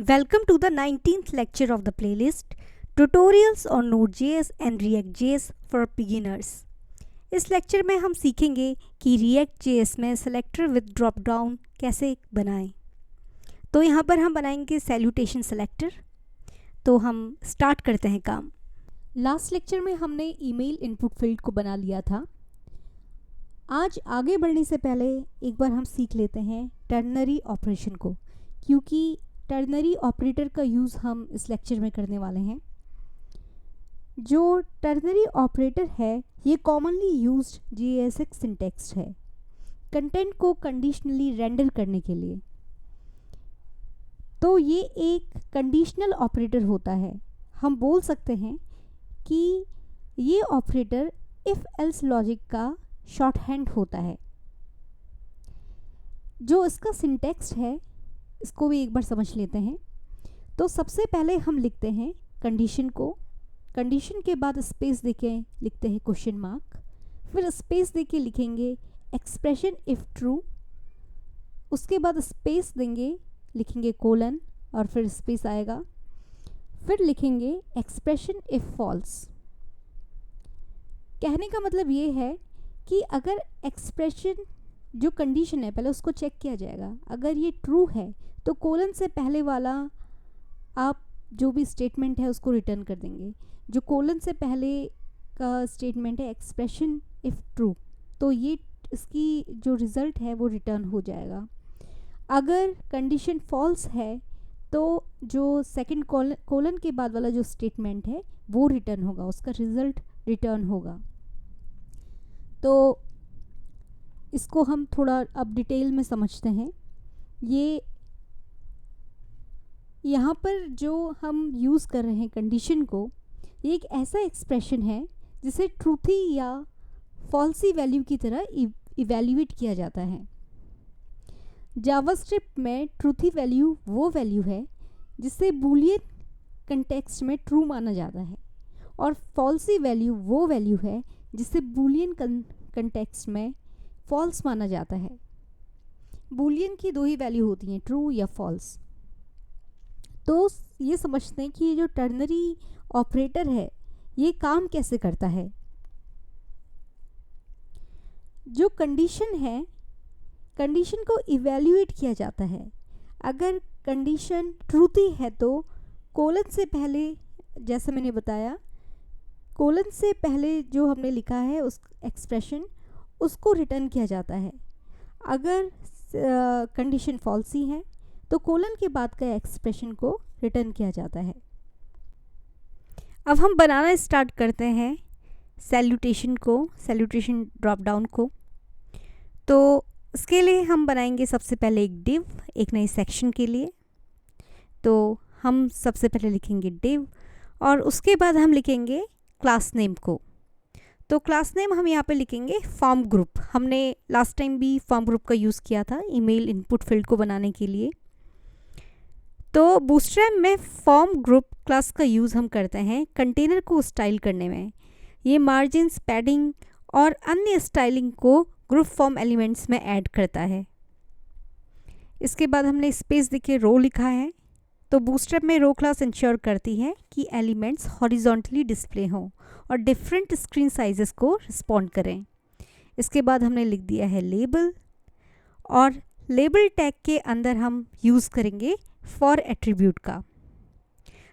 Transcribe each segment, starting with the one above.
Welcome to the 19th lecture of the playlist Tutorials on Node.js and React.js for Beginners। इस lecture में हम सीखेंगे कि React.js में सेलेक्टर विद ड्रॉप डाउन कैसे बनाएं। तो यहाँ पर हम बनाएंगे सैल्यूटेशन सेलेक्टर। तो हम स्टार्ट करते हैं काम। लास्ट लेक्चर में हमने ईमेल इनपुट फील्ड को बना लिया था। आज आगे बढ़ने से पहले एक बार हम सीख लेते हैं टर्नरी ऑपरेशन को, क्योंकि टर्नरी ऑपरेटर का यूज़ हम इस लेक्चर में करने वाले हैं। जो टर्नरी ऑपरेटर है ये कॉमनली यूज्ड JSX सिंटैक्स है कंटेंट को कंडीशनली रेंडर करने के लिए। तो ये एक कंडीशनल ऑपरेटर होता है। हम बोल सकते हैं कि ये ऑपरेटर इफ़ एल्स लॉजिक का शॉर्ट हैंड होता है। जो इसका सिंटैक्स है इसको भी एक बार समझ लेते हैं। तो सबसे पहले हम लिखते हैं कंडीशन को, कंडीशन के बाद स्पेस देके लिखते हैं क्वेश्चन मार्क, फिर स्पेस देके लिखेंगे एक्सप्रेशन इफ़ ट्रू, उसके बाद स्पेस देंगे, लिखेंगे कोलन और फिर स्पेस आएगा, फिर लिखेंगे एक्सप्रेशन इफ़ फॉल्स। कहने का मतलब ये है कि अगर एक्सप्रेशन जो कंडीशन है पहले उसको चेक किया जाएगा, अगर ये ट्रू है तो कोलन से पहले वाला आप जो भी स्टेटमेंट है उसको रिटर्न कर देंगे। जो कोलन से पहले का स्टेटमेंट है एक्सप्रेशन इफ़ ट्रू, तो ये इसकी जो रिज़ल्ट है वो रिटर्न हो जाएगा। अगर कंडीशन फॉल्स है तो जो सेकंड कोलन के बाद वाला जो स्टेटमेंट है वो रिटर्न होगा, उसका रिज़ल्ट रिटर्न होगा। तो इसको हम थोड़ा अब डिटेल में समझते हैं। ये यहाँ पर जो हम यूज़ कर रहे हैं कंडीशन को, ये एक ऐसा एक्सप्रेशन है जिसे ट्रूथी या फॉल्सी वैल्यू की तरह इवैल्यूएट किया जाता है। जावास्क्रिप्ट में ट्रूथी वैल्यू वो वैल्यू है जिसे बूलियन कंटेक्स्ट में ट्रू माना जाता है, और फॉल्सी वैल्यू वो वैल्यू है जिसे बूलियन कंटेक्स्ट में फॉल्स माना जाता है। बूलियन की दो ही वैल्यू होती हैं, ट्रू या फॉल्स। तो ये समझते हैं कि ये जो टर्नरी ऑपरेटर है ये काम कैसे करता है। जो कंडीशन है, कंडीशन को इवैल्यूएट किया जाता है। अगर कंडीशन ट्रूथी है तो कोलन से पहले, जैसे मैंने बताया, कोलन से पहले जो हमने लिखा है उस एक्सप्रेशन उसको रिटर्न किया जाता है। अगर कंडीशन फॉल्सी है तो कोलन के बाद का एक्सप्रेशन को रिटर्न किया जाता है। अब हम बनाना स्टार्ट करते हैं सैल्यूटेशन को, सैल्यूटेशन ड्रॉप डाउन को। तो इसके लिए हम बनाएंगे सबसे पहले एक डिव, एक नई सेक्शन के लिए। तो हम सबसे पहले लिखेंगे डिव और उसके बाद हम लिखेंगे क्लास नेम को। तो क्लास नेम हम यहाँ पे लिखेंगे फॉर्म ग्रुप। हमने लास्ट टाइम भी फॉर्म ग्रुप का यूज़ किया था ईमेल इनपुट फील्ड को बनाने के लिए। तो बूटस्ट्रैप में फॉर्म ग्रुप क्लास का यूज़ हम करते हैं कंटेनर को स्टाइल करने में। ये मार्जिन्स, पैडिंग और अन्य स्टाइलिंग को ग्रुप फॉर्म एलिमेंट्स में ऐड करता है। इसके बाद हमने स्पेस देके रो लिखा है। तो बूटस्ट्रैप में रो क्लास इंश्योर करती है कि एलिमेंट्स हॉरिजॉन्टली डिस्प्ले हों और डिफरेंट स्क्रीन साइजेस को रिस्पॉन्ड करें। इसके बाद हमने लिख दिया है लेबल, और लेबल टैग के अंदर हम यूज़ करेंगे फॉर एट्रीब्यूट का।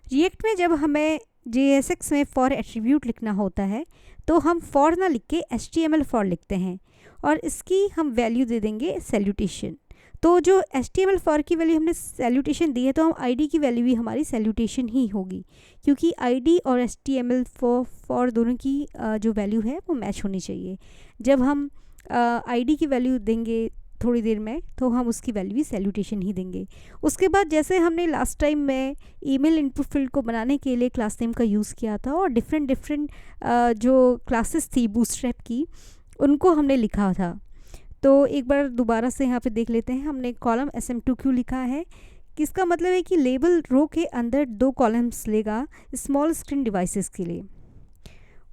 रिएक्ट में जब हमें JSX में फॉर एट्रीब्यूट लिखना होता है तो हम फॉर ना लिख के HTML फॉर लिखते हैं और इसकी हम वैल्यू दे देंगे सैल्यूटेशन। तो जो HTML फॉर की वैल्यू हमने सैल्यूटेशन दी है तो हम ID की वैल्यू भी हमारी सैल्यूटेशन ही होगी, क्योंकि ID और HTML फॉर दोनों की जो वैल्यू है वो मैच होनी चाहिए। जब हम ID की वैल्यू देंगे थोड़ी देर में तो हम उसकी वैल्यू भी सैल्यूटेशन ही देंगे। उसके बाद जैसे हमने लास्ट टाइम में ईमेल इनपुट फील्ड को बनाने के लिए क्लास नेम का यूज़ किया था और डिफरेंट जो क्लासेस थी बूटस्ट्रैप की उनको हमने लिखा था। तो एक बार दोबारा से यहाँ पे देख लेते हैं। हमने कॉलम SM2Q लिखा है, किसका मतलब है कि लेबल रो के अंदर 2 कॉलम्स लेगा स्मॉल स्क्रीन डिवाइसेस के लिए।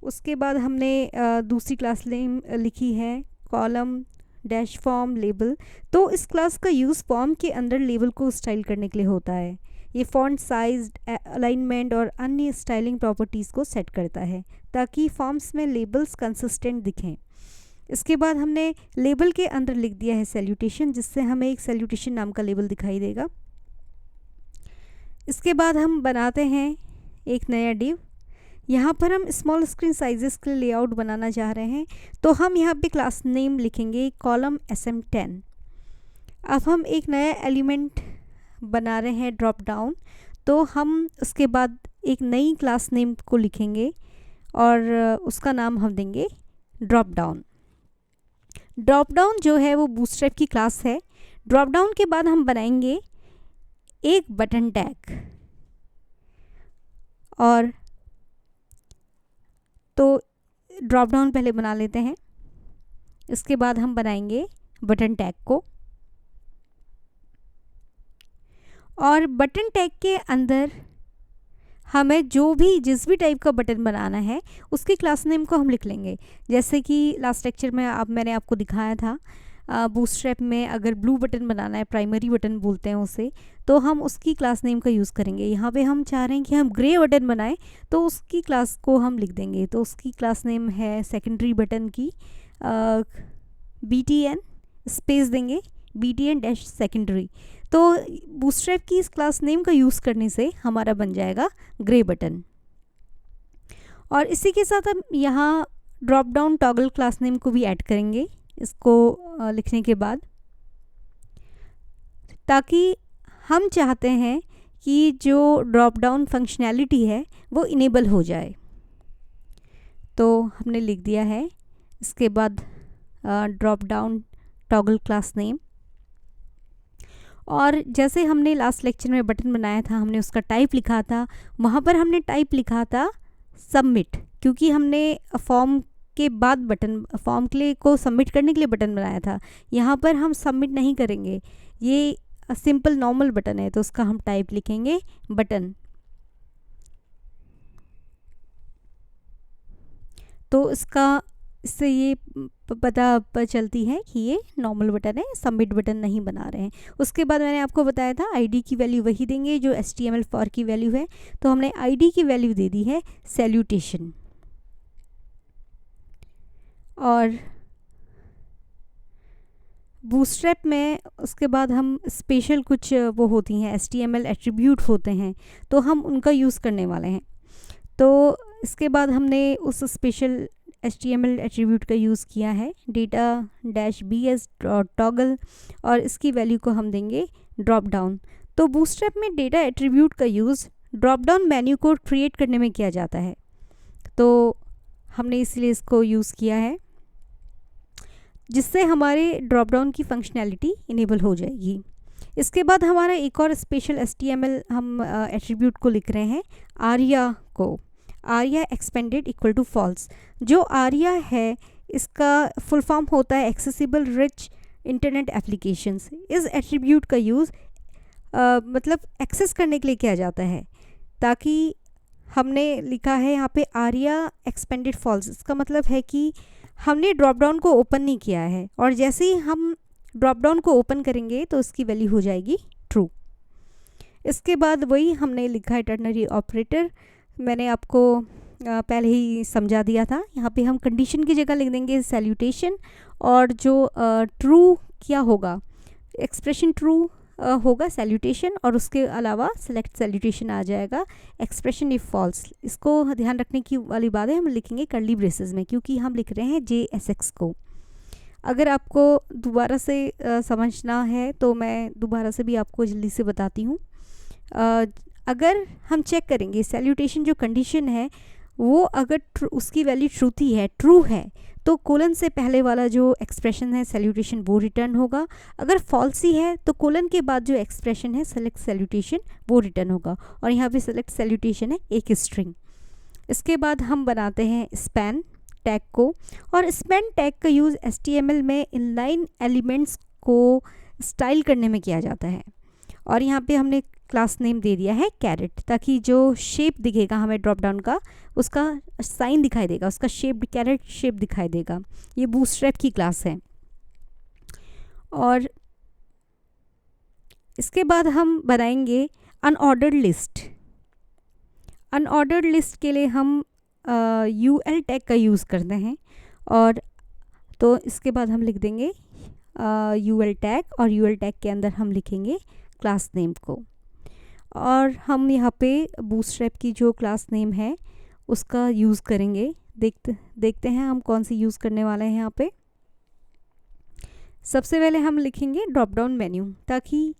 उसके बाद हमने दूसरी क्लास नेम लिखी है कॉलम डैश फॉर्म लेबल। तो इस क्लास का यूज़ फॉर्म के अंदर लेबल को स्टाइल करने के लिए होता है। ये फॉन्ट साइज, अलाइनमेंट और अन्य स्टाइलिंग प्रॉपर्टीज़ को सेट करता है ताकि फॉर्म्स में लेबल्स कंसिस्टेंट दिखें। इसके बाद हमने लेबल के अंदर लिख दिया है सैल्यूटेशन, जिससे हमें एक सैल्यूटेशन नाम का लेबल दिखाई देगा। इसके बाद हम बनाते हैं एक नया डिव। यहाँ पर हम स्मॉल स्क्रीन साइजेस के लिए लेआउट बनाना चाह रहे हैं, तो हम यहाँ पे क्लास नेम लिखेंगे कॉलम SM10। अब हम एक नया एलिमेंट बना रहे हैं ड्रॉप डाउन, तो हम उसके बाद एक नई क्लास नेम को लिखेंगे और उसका नाम हम देंगे ड्रॉप डाउन। ड्रॉप डाउन जो है वो बूटस्ट्रैप की क्लास है। ड्रॉप डाउन के बाद हम बनाएंगे एक बटन टैग, और तो ड्रॉप डाउन पहले बना लेते हैं, इसके बाद हम बनाएंगे बटन टैग को। और बटन टैग के अंदर हमें जिस भी टाइप का बटन बनाना है उसके क्लास नेम को हम लिख लेंगे। जैसे कि लास्ट लेक्चर में मैंने आपको दिखाया था, बूटस्ट्रैप में अगर ब्लू बटन बनाना है, प्राइमरी बटन बोलते हैं उसे, तो हम उसकी क्लास नेम का यूज़ करेंगे। यहाँ पे हम चाह रहे हैं कि हम ग्रे बटन बनाएं, तो उसकी क्लास को हम लिख देंगे। तो उसकी क्लास नेम है सेकेंडरी बटन की BTN स्पेस देंगे, BTN डैश सेकेंडरी। तो बूटस्ट्रैप की इस क्लास नेम का यूज़ करने से हमारा बन जाएगा ग्रे बटन। और इसी के साथ हम यहाँ drop down toggle class name को भी ऐड करेंगे इसको लिखने के बाद, ताकि हम चाहते हैं कि जो ड्रॉप डाउन फंक्शनैलिटी है वो इनेबल हो जाए। तो हमने लिख दिया है। इसके बाद drop down toggle class name, और जैसे हमने लास्ट लेक्चर में बटन बनाया था, हमने उसका टाइप लिखा था, वहाँ पर हमने टाइप लिखा था सबमिट, क्योंकि हमने फॉर्म के बाद फॉर्म के लिए को सबमिट करने के लिए बटन बनाया था। यहाँ पर हम सबमिट नहीं करेंगे, ये सिंपल नॉर्मल बटन है, तो उसका हम टाइप लिखेंगे बटन। तो इससे ये पता चलती है कि ये नॉर्मल बटन है, सबमिट बटन नहीं बना रहे हैं। उसके बाद मैंने आपको बताया था ID की वैल्यू वही देंगे जो HTML4 की वैल्यू है, तो हमने ID की वैल्यू दे दी है सैल्यूटेशन। और बूटस्ट्रैप में उसके बाद हम स्पेशल कुछ वो होती हैं HTML एट्रीब्यूट होते हैं, तो हम उनका यूज़ करने वाले हैं। तो इसके बाद हमने उस स्पेशल HTML एट्रीब्यूट का यूज़ किया है डेटा डैश BS टॉगल, और इसकी वैल्यू को हम देंगे ड्रॉप डाउन। तो बूटस्ट्रैप में डेटा एट्रीब्यूट का यूज़ ड्रॉप डाउन मेन्यू को क्रिएट करने में किया जाता है, तो हमने इसलिए इसको यूज़ किया है, जिससे हमारे ड्रॉप डाउन की फंक्शनैलिटी इनेबल हो जाएगी। इसके बाद हमारा एक और स्पेशल HTML हम एट्रीब्यूट को लिख रहे हैं, आर्या को। ARIA expanded equal to false. जो आर्या है इसका फुल फॉर्म होता है एक्सेसिबल रिच इंटरनेट एप्लीकेशंस। इस एट्रीब्यूट का यूज़ मतलब एक्सेस करने के लिए किया जाता है, ताकि हमने लिखा है यहाँ पे आर्या एक्सपेंडेड फॉल्स, इसका मतलब है कि हमने ड्रॉप डाउन को ओपन नहीं किया है, और जैसे ही हम ड्रॉप डाउन को ओपन करेंगे तो उसकी वैल्यू हो जाएगी ट्रू। इसके बाद वही हमने लिखा है टर्नरी ऑपरेटर, मैंने आपको पहले ही समझा दिया था। यहाँ पे हम कंडीशन की जगह लिख देंगे सैल्यूटेशन, और जो ट्रू क्या होगा, एक्सप्रेशन ट्रू होगा सैल्यूटेशन, और उसके अलावा सेलेक्ट सैल्यूटेशन आ जाएगा एक्सप्रेशन इफ फॉल्स। इसको ध्यान रखने की वाली बात है, हम लिखेंगे कर्ली ब्रेसेस में, क्योंकि हम लिख रहे हैं JSX को। अगर आपको दोबारा से समझना है तो मैं दोबारा से भी आपको जल्दी से बताती हूँ। अगर हम चेक करेंगे सैल्यूटेशन जो कंडीशन है वो अगर उसकी वैल्यू ट्रू है तो कोलन से पहले वाला जो एक्सप्रेशन है सैल्यूटेशन वो रिटर्न होगा। अगर फॉल्सी है तो कोलन के बाद जो एक्सप्रेशन है सेलेक्ट सैल्यूटेशन वो रिटर्न होगा, और यहाँ पे सेलेक्ट सैल्यूटेशन है एक स्ट्रिंग। इसके बाद हम बनाते हैं स्पैन टैग को, और स्पैन टैग का यूज़ HTML में इनलाइन एलिमेंट्स को स्टाइल करने में किया जाता है। और यहाँ पे हमने क्लास नेम दे दिया है कैरेट, ताकि जो शेप दिखेगा हमें ड्रॉप डाउन का उसका साइन दिखाई देगा, उसका शेप कैरेट शेप दिखाई देगा। ये बूटस्ट्रैप की क्लास है। और इसके बाद हम बनाएंगे अनऑर्डर्ड लिस्ट। अनऑर्डर्ड लिस्ट के लिए हम यूएल टैग का यूज़ करते हैं, और तो इसके बाद हम लिख देंगे यूएल टैग, और यूएल टैग के अंदर हम लिखेंगे क्लास नेम को। और हम यहाँ पे बूटस्ट्रैप की जो क्लास नेम है उसका यूज़ करेंगे। देखते हैं हम कौन सी यूज़ करने वाले हैं यहाँ पे। सबसे पहले हम लिखेंगे ड्रॉप डाउन मेन्यू, ताकि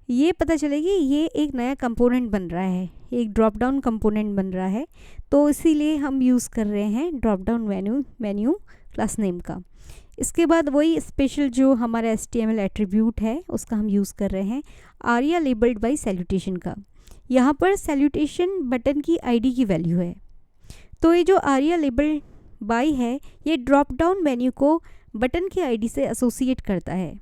ये पता चले कि ये एक नया कंपोनेंट बन रहा है, एक ड्रॉप डाउन कंपोनेंट बन रहा है, तो इसीलिए हम यूज़ कर रहे हैं drop down menu class name का। इसके बाद वही स्पेशल जो हमारा HTML एट्रीब्यूट है उसका हम यूज़ कर रहे हैं आरिया लेबल्ड बाय सैल्यूटेशन का। यहाँ पर सैल्यूटेशन बटन की आईडी की वैल्यू है, तो ये जो आरिया लेबल्ड बाय है ये ड्रॉप डाउन मेन्यू को बटन की आईडी से एसोसिएट करता है।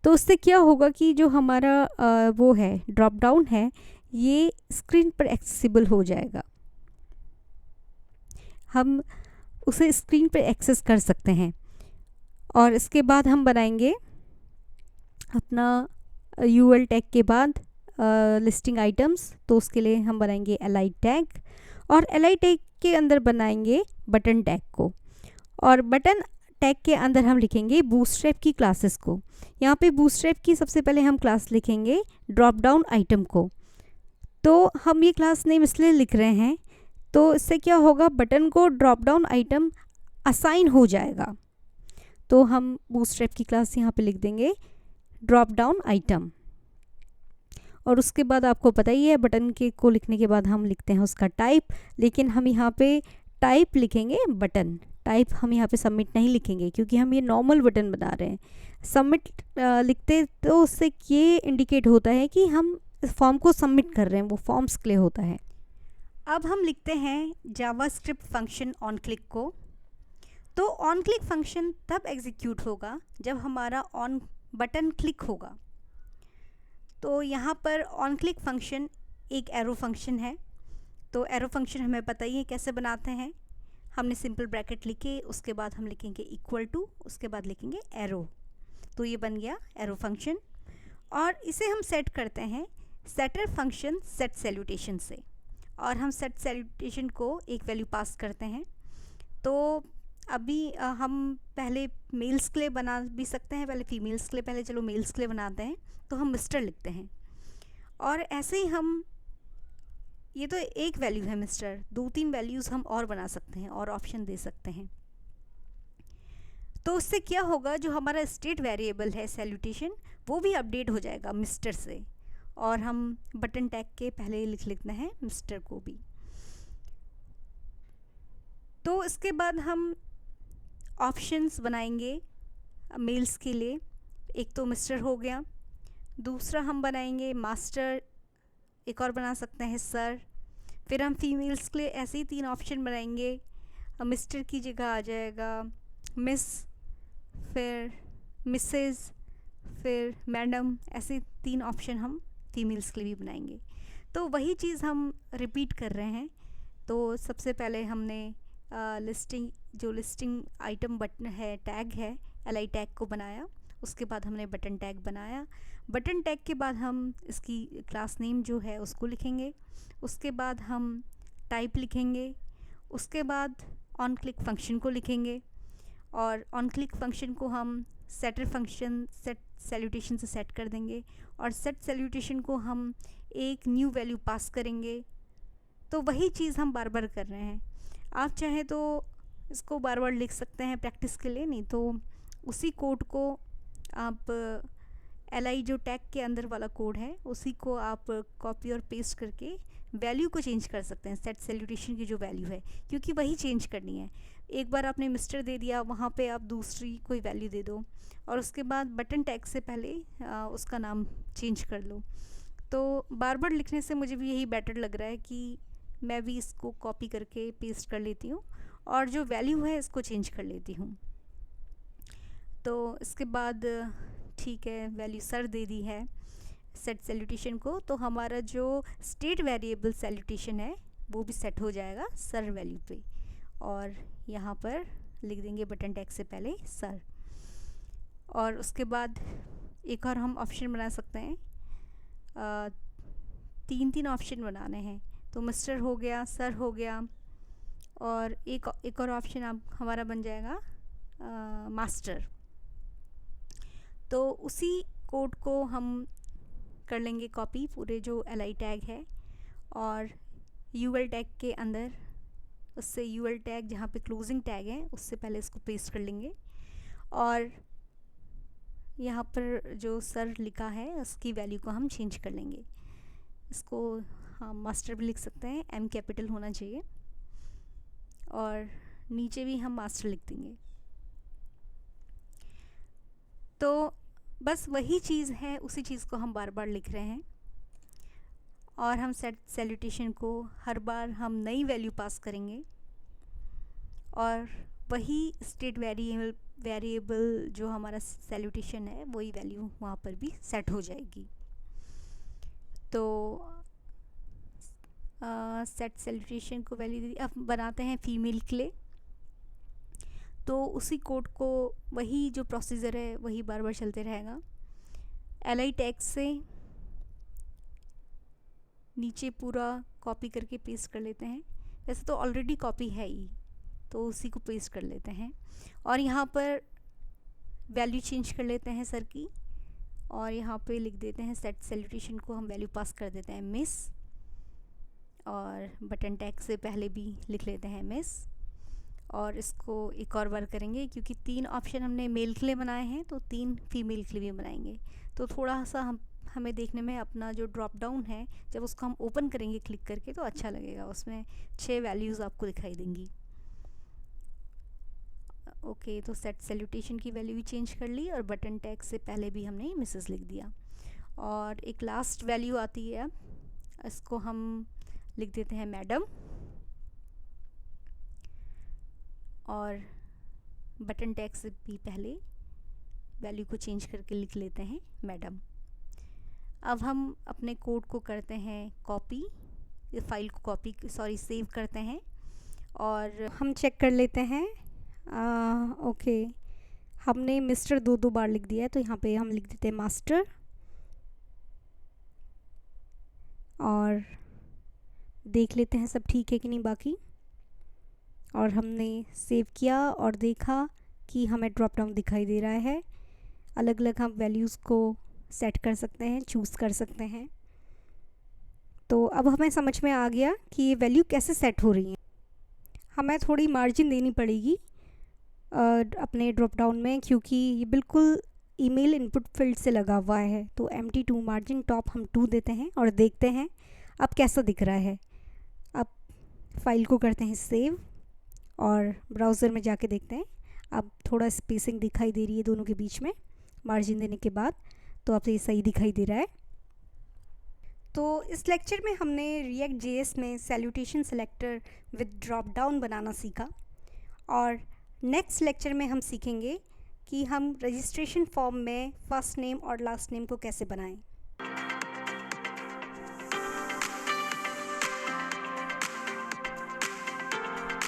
तो उससे क्या होगा कि जो हमारा वो है ड्रॉप डाउन है ये स्क्रीन पर एक्सेसिबल हो जाएगा, हम उसे स्क्रीन पर एक्सेस कर सकते हैं। और इसके बाद हम बनाएंगे अपना यूएल टैग के बाद लिस्टिंग आइटम्स, तो उसके लिए हम बनाएंगे एलाइड टैग, और एलाइड टैग के अंदर बनाएंगे बटन टैग को, और बटन टैग के अंदर हम लिखेंगे बूटस्ट्रैप की क्लासेस को। यहाँ पे बूटस्ट्रैप की सबसे पहले हम क्लास लिखेंगे ड्रॉप डाउन आइटम को। तो हम ये क्लास नेम इसलिए लिख रहे हैं, तो इससे क्या होगा बटन को ड्रॉप डाउन आइटम असाइन हो जाएगा। तो हम बूटस्ट्रैप की क्लास यहाँ पे लिख देंगे ड्रॉप डाउन आइटम, और उसके बाद आपको पता ही है बटन के को लिखने के बाद हम लिखते हैं उसका टाइप, लेकिन हम यहाँ पे टाइप लिखेंगे बटन। टाइप हम यहाँ पे सबमिट नहीं लिखेंगे क्योंकि हम ये नॉर्मल बटन बना रहे हैं। सबमिट लिखते तो उससे ये इंडिकेट होता है कि हम इस फॉर्म को सबमिट कर रहे हैं, वो फॉर्म्स के लिए होता है। अब हम लिखते हैं जावास्क्रिप्ट फंक्शन ऑन क्लिक को। तो ऑन क्लिक फंक्शन तब एग्जीक्यूट होगा जब हमारा ऑन बटन क्लिक होगा। तो यहाँ पर ऑन क्लिक फंक्शन एक एरो फंक्शन है। तो एरो फंक्शन हमें पता ही है कैसे बनाते हैं। हमने सिंपल ब्रैकेट लिखे, उसके बाद हम लिखेंगे इक्वल टू, उसके बाद लिखेंगे एरो, तो ये बन गया एरो फंक्शन। और इसे हम सेट करते हैं सेटर फंक्शन सेट सैल्यूटेशन से, और हम सेट सैल्यूटेशन को एक वैल्यू पास करते हैं। तो अभी हम पहले मेल्स के लिए बना भी सकते हैं, पहले फीमेल्स के लिए, पहले चलो मेल्स के लिए बनाते हैं। तो हम मिस्टर लिखते हैं, और ऐसे ही हम, ये तो एक वैल्यू है मिस्टर, 2-3 वैल्यूज़ हम और बना सकते हैं और ऑप्शन दे सकते हैं। तो उससे क्या होगा, जो हमारा स्टेट वेरिएबल है सैल्यूटेशन वो भी अपडेट हो जाएगा मिस्टर से, और हम बटन टैग के पहले लिख लेते हैं मिस्टर को भी। तो इसके बाद हम ऑप्शंस बनाएंगे मेल्स के लिए। एक तो मिस्टर हो गया, दूसरा हम बनाएंगे मास्टर, एक और बना सकते हैं सर। फिर हम फीमेल्स के लिए ऐसे ही 3 ऑप्शन बनाएंगे। मिस्टर की जगह आ जाएगा मिस, फिर मिसेस, फिर मैडम, ऐसे 3 ऑप्शन हम फीमेल्स के लिए भी बनाएंगे। तो वही चीज़ हम रिपीट कर रहे हैं। तो सबसे पहले हमने लिस्टिंग आइटम बटन है, टैग है, एलआई टैग को बनाया। उसके बाद हमने बटन टैग बनाया। बटन टैग के बाद हम इसकी क्लास नेम जो है उसको लिखेंगे। उसके बाद हम टाइप लिखेंगे। उसके बाद ऑन क्लिक फंक्शन को लिखेंगे, और ऑन क्लिक फंक्शन को हम सेटर फंक्शन सेट सैल्यूटेशन से सेट कर देंगे, और सेट सैल्यूटेशन को हम एक न्यू वैल्यू पास करेंगे। तो वही चीज़ हम बार बार कर रहे हैं। आप चाहें तो इसको बार बार लिख सकते हैं प्रैक्टिस के लिए, नहीं तो उसी कोड को आप एलआई जो टैग के अंदर वाला कोड है उसी को आप कॉपी और पेस्ट करके वैल्यू को चेंज कर सकते हैं, सेट सैल्यूटेशन की जो वैल्यू है, क्योंकि वही चेंज करनी है। एक बार आपने मिस्टर दे दिया, वहाँ पे आप दूसरी कोई वैल्यू दे दो, और उसके बाद बटन टैग से पहले उसका नाम चेंज कर लो। तो बार बार लिखने से मुझे भी यही बेटर लग रहा है कि मैं भी इसको कॉपी करके पेस्ट कर लेती हूँ, और जो वैल्यू है इसको चेंज कर लेती हूँ। तो इसके बाद ठीक है, वैल्यू सर दे दी है सेट सैल्यूटेशन को, तो हमारा जो स्टेट वेरिएबल सैल्यूटेशन है वो भी सेट हो जाएगा सर वैल्यू पे, और यहाँ पर लिख देंगे बटन टैग से पहले सर। और उसके बाद एक और हम ऑप्शन बना सकते हैं, 3 ऑप्शन बनाने हैं। तो मिस्टर हो गया, सर हो गया, और एक और ऑप्शन आप हमारा बन जाएगा मास्टर। तो उसी कोड को हम कर लेंगे कॉपी, पूरे जो li टैग है, और ul टैग के अंदर उससे ul टैग जहाँ पे क्लोजिंग टैग है उससे पहले इसको पेस्ट कर लेंगे। और यहाँ पर जो सर लिखा है उसकी वैल्यू को हम चेंज कर लेंगे। इसको हम मास्टर भी लिख सकते हैं, m कैपिटल होना चाहिए, और नीचे भी हम मास्टर लिख देंगे। तो बस वही चीज़ है, उसी चीज़ को हम बार बार लिख रहे हैं, और हम सेट सैल्यूटेशन को हर बार हम नई वैल्यू पास करेंगे, और वही स्टेट वेरिएबल जो हमारा सैल्यूटेशन है वही वैल्यू वहाँ पर भी सेट हो जाएगी। तो सेट सैल्यूटेशन को वैल्यू अब बनाते हैं फीमेल के लिए। तो उसी कोड को, वही जो प्रोसीजर है वही बार बार चलते रहेगा। li टैग से नीचे पूरा कॉपी करके पेस्ट कर लेते हैं। वैसे तो ऑलरेडी कॉपी है ही, तो उसी को पेस्ट कर लेते हैं, और यहाँ पर वैल्यू चेंज कर लेते हैं सर की, और यहाँ पे लिख देते हैं सेट सैल्यूटेशन को हम वैल्यू पास कर देते हैं मिस, और बटन टैग से पहले भी लिख लेते हैं मिस। और इसको एक और बार करेंगे, क्योंकि 3 ऑप्शन हमने मेल के लिए बनाए हैं, तो 3 फीमेल के लिए भी बनाएंगे। तो थोड़ा सा हमें देखने में अपना जो ड्रॉप डाउन है, जब उसको हम ओपन करेंगे क्लिक करके तो अच्छा लगेगा, उसमें 6 वैल्यूज़ आपको दिखाई देंगी। ओके, तो सेट सैल्यूटेशन की वैल्यू भी चेंज कर ली, और बटन टैग से पहले भी हमने मिसेस लिख दिया। और एक लास्ट वैल्यू आती है, इसको हम लिख देते हैं मैडम, और बटन टैग से भी पहले वैल्यू को चेंज करके लिख लेते हैं मैडम। अब हम अपने कोड को करते हैं कॉपी, फाइल को सेव करते हैं, और हम चेक कर लेते हैं। ओके, हमने मिस्टर 2 बार लिख दिया है, तो यहाँ पे हम लिख देते हैं मास्टर, और देख लेते हैं सब ठीक है कि नहीं बाकी। और हमने सेव किया और देखा कि हमें ड्रॉप डाउन दिखाई दे रहा है। अलग अलग हम वैल्यूज़ को सेट कर सकते हैं, चूज़ कर सकते हैं। तो अब हमें समझ में आ गया कि ये वैल्यू कैसे सेट हो रही है। हमें थोड़ी मार्जिन देनी पड़ेगी अपने ड्रॉप डाउन में, क्योंकि ये बिल्कुल ईमेल इनपुट फील्ड से लगा हुआ है। तो empty2 मार्जिन टॉप हम 2 देते हैं, और देखते हैं अब कैसा दिख रहा है। अब फाइल को करते हैं सेव, और ब्राउज़र में जाके देखते हैं। अब थोड़ा स्पेसिंग दिखाई दे रही है दोनों के बीच में मार्जिन देने के बाद, तो अब ये सही दिखाई दे रहा है। तो इस लेक्चर में हमने React.js में salutation selector with drop down बनाना सीखा, और नेक्स्ट लेक्चर में हम सीखेंगे कि हम रजिस्ट्रेशन फॉर्म में फर्स्ट नेम और लास्ट नेम को कैसे बनाएं।